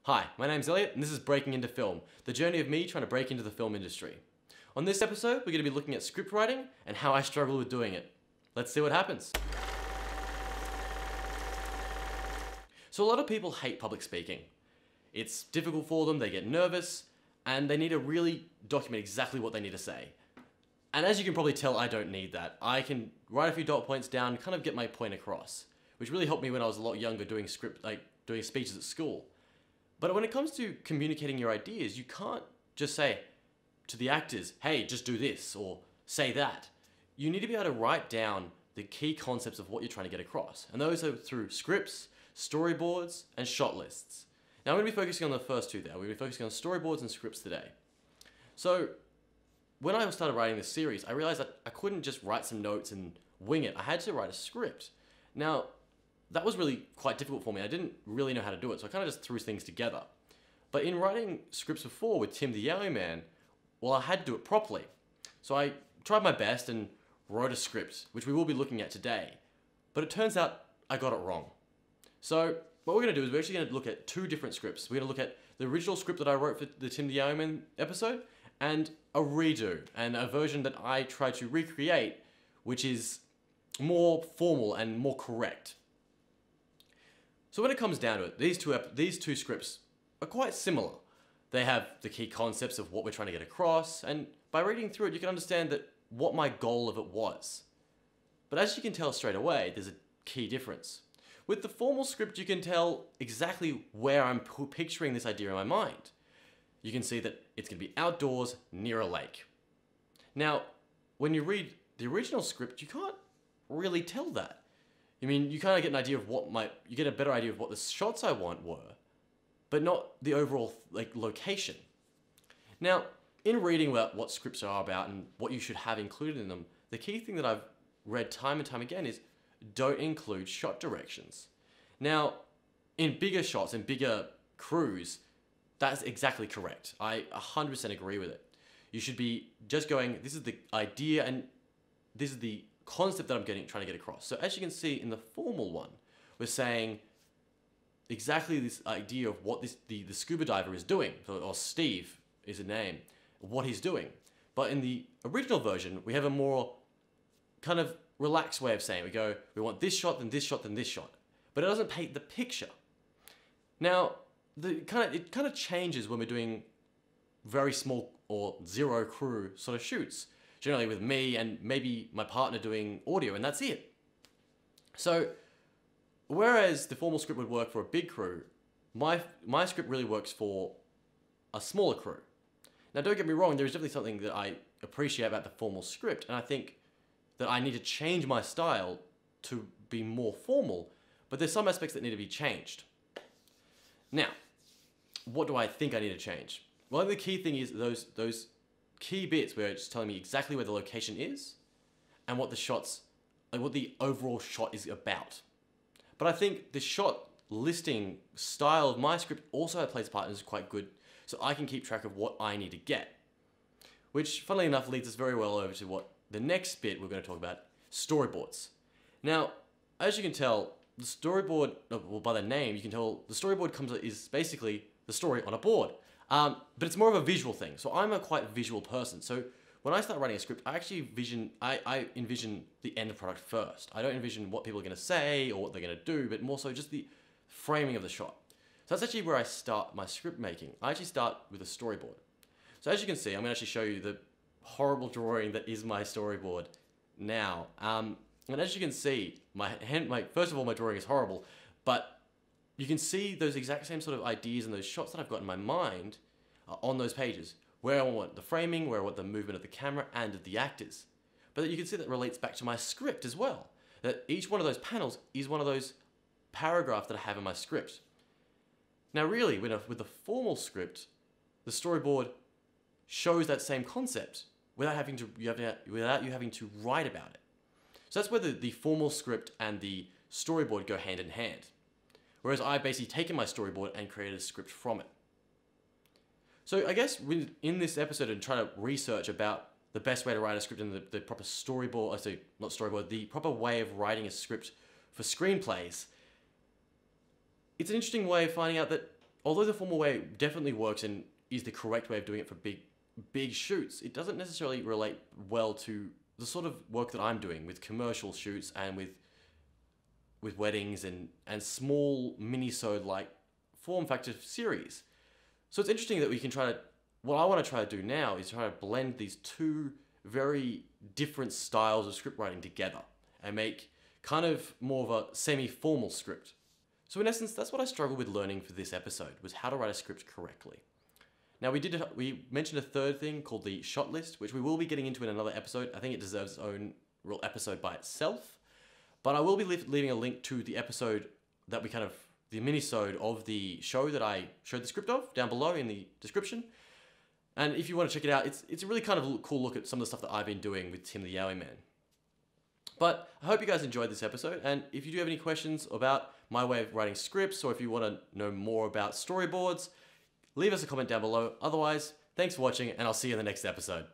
Hi, my name's Elliot and this is Breaking Into Film, the journey of me trying to break into the film industry. On this episode, we're going to be looking at script writing and how I struggle with doing it. Let's see what happens. So a lot of people hate public speaking. It's difficult for them, they get nervous, and they need to really document exactly what they need to say. And as you can probably tell, I don't need that. I can write a few dot points down, kind of get my point across, which really helped me when I was a lot younger doing doing speeches at school. But when it comes to communicating your ideas, you can't just say to the actors, hey, just do this, or say that. You need to be able to write down the key concepts of what you're trying to get across. And those are through scripts, storyboards, and shot lists. Now I'm going to be focusing on the first two there. We're going to be focusing on storyboards and scripts today. So when I started writing this series, I realized that I couldn't just write some notes and wing it. I had to write a script. Now, that was really quite difficult for me. I didn't really know how to do it, so I kind of just threw things together. But in writing scripts before with Tim the Yowie Man, well, I had to do it properly. So I tried my best and wrote a script, which we will be looking at today. But it turns out I got it wrong. So what we're going to do is we're actually going to look at two different scripts. We're going to look at the original script that I wrote for the Tim the Yowie Man episode and a redo, and a version that I tried to recreate, which is more formal and more correct. So when it comes down to it, these two scripts are quite similar. They have the key concepts of what we're trying to get across, and by reading through it, you can understand that what my goal of it was. But as you can tell straight away, there's a key difference. With the formal script, you can tell exactly where I'm picturing this idea in my mind. You can see that it's going to be outdoors near a lake. Now, when you read the original script, you can't really tell that. I mean, you kind of get an idea of you get a better idea of what the shots I want were, but not the overall location. Now, in reading about what scripts are about and what you should have included in them, the key thing that I've read time and time again is don't include shot directions. Now, in bigger shots and bigger crews, that's exactly correct. I 100% agree with it. You should be just going, this is the idea and this is the concept that I'm trying to get across. So as you can see in the formal one, we're saying exactly this idea of what the scuba diver is doing, or Steve is a name, what he's doing. But in the original version, we have a more kind of relaxed way of saying it. We want this shot, then this shot, then this shot. But it doesn't paint the picture. Now, it kind of changes when we're doing very small or zero crew sort of shoots. Generally with me and maybe my partner doing audio, and that's it. So, whereas the formal script would work for a big crew, my script really works for a smaller crew. Now, don't get me wrong, there is definitely something that I appreciate about the formal script, and I think that I need to change my style to be more formal, but there's some aspects that need to be changed. Now, what do I think I need to change? Well, the key thing is those key bits where it's telling me exactly where the location is and what the shots, what the overall shot is about. But I think the shot listing style of my script also plays a part and is quite good, so I can keep track of what I need to get. Which, funnily enough, leads us very well over to what the next bit we're going to talk about, storyboards. Now, as you can tell, the storyboard, well, by the name, you can tell the storyboard is basically the story on a board. But it's more of a visual thing. So I'm a quite visual person. So when I start writing a script, I actually envision the end product first. I don't envision what people are going to say or what they're going to do, but more so just the framing of the shot. So that's actually where I start my script making. I actually start with a storyboard. So as you can see, I'm going to actually show you the horrible drawing that is my storyboard now. And as you can see, first of all, my drawing is horrible, but you can see those exact same sort of ideas and those shots that I've got in my mind on those pages, where I want the framing, where I want the movement of the camera and of the actors. But you can see that relates back to my script as well. That each one of those panels is one of those paragraphs that I have in my script. Now really, with the formal script, the storyboard shows that same concept without you having to write about it. So that's where the formal script and the storyboard go hand in hand. Whereas I basically taken my storyboard and created a script from it. So I guess in this episode and trying to research about the best way to write a script and the proper storyboard, not storyboard, the proper way of writing a script for screenplays, it's an interesting way of finding out that although the formal way definitely works and is the correct way of doing it for big shoots, it doesn't necessarily relate well to the sort of work that I'm doing with commercial shoots and with weddings and small mini-sode like form factor series. So it's interesting that we can what I want to try to do now is try to blend these two very different styles of script writing together and make kind of more of a semi-formal script. So in essence, that's what I struggled with learning for this episode, was how to write a script correctly. Now we mentioned a third thing called the shot list, which we will be getting into in another episode. I think it deserves its own real episode by itself. But I will be leaving a link to the episode that the mini-sode of the show that I showed the script of down below in the description. And if you want to check it out, it's a really kind of cool look at some of the stuff that I've been doing with Tim the Yowie Man. But I hope you guys enjoyed this episode, and if you do have any questions about my way of writing scripts, or if you want to know more about storyboards, leave us a comment down below. Otherwise, thanks for watching, and I'll see you in the next episode.